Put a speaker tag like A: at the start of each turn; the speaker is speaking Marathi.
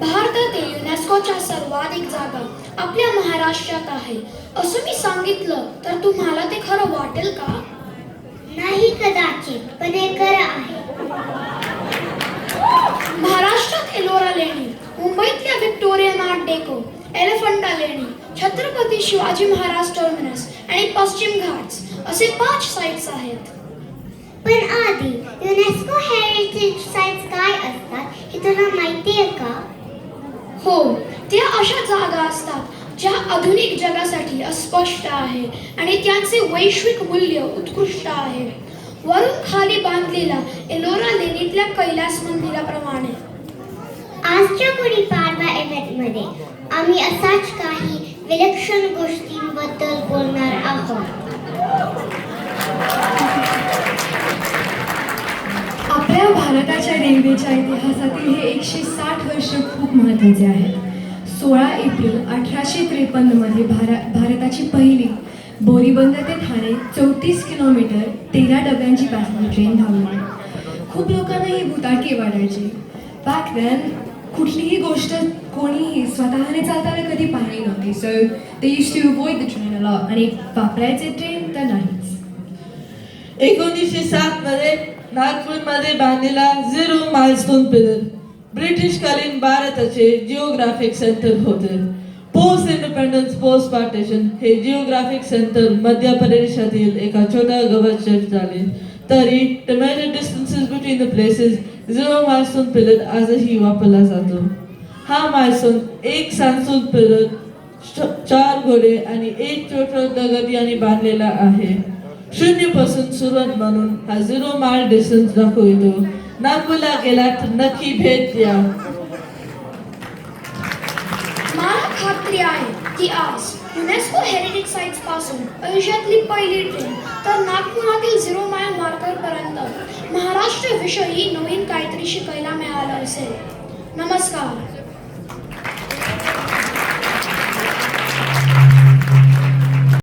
A: भारतातील युनेस्कोच्या सर्वाधिक जागा आपल्या महाराष्ट्रात आहे असं मी सांगितलं तर तुम्हाला ते खरं वाटेल का?
B: नाही कदाचित, पण हे खरं आहे.
A: महाराष्ट्रात एलोरा लेणी, मुंबईतल्या व्हिक्टोरियन आर्ट डेको, एलिफंटा लेणी, छत्रपती शिवाजी महाराज टर्मिनस आणि पश्चिम घाट्स असे 5 साइट्स आहेत.
B: पण आधी युनेस्को हेरिटेज साइट्स काय असतात हे तुला माहिती आहे का?
A: हो, त्या अशा जागा असतात ज्या आधुनिक जगासाठी अस्पष्ट आहे आणि त्यांचे वैश्विक मूल्य उत्कृष्ट आहे. वरून खाली बांधलेला एलोरा लेणीतल्या कैलास मंदिराप्रमाणे.
B: आजच्या गुढीपाडवा इव्हेंटमध्ये आम्ही असाच काही विलक्षण गोष्टींबद्दल बोलणार आहोत.
C: आपल्या भारताच्या रेल्वेच्या इतिहासातील हे 160 वर्ष खूप महत्त्वाचे आहेत. 16 एप्रिल 1853 मध्ये भारताची पहिली बोरीबंदर ते ठाणे 34 किलोमीटर 13 डब्यांची पॅसेंजर ट्रेन धावली. खूप लोकांना ही भुताटके वाटायची. बॅक देन कुठलीही गोष्ट कोणीही स्वतःने चालताना कधी पाहिली नव्हती. So they used to avoid the train a lot आणि वापरायचे ट्रेन तर नाहीच.
D: 1907 मध्ये नागपूरमध्ये बांधलेला 0 माइलस्टोन पिलर ब्रिटिशकालीन भारताचे जिओग्राफिक सेंटर होते. पोस्ट इंडिपेंडन्स पोस्ट पार्टिशन हे जिओग्राफिक सेंटर मध्य प्रदेशातील एका छोट्या गावात सेट झाले. तरी to measure distances between the places 0 milestone pillar आजही वापरला जातो. हा माइलस्टोन एक सांसून पिलर 4 घोडे आणि एक छोटा दगड यांनी बांधलेला आहे. 0 पासून सुरुवात म्हणून हा 0 माइल डिस्टन्स दाखवतो. नागपूरला गेलात नक्की भेट द्या.
A: मला खात्री आहे की आज युनेस्को हेरिटेज साइट्स पासून आयुष्यातली पहिली ट्रेन तर नागपुरातील 0 माइल मार्कर पर्यंत महाराष्ट्र विषयी नवीन काहीतरी शिकायला मिळालं असेल. नमस्कार.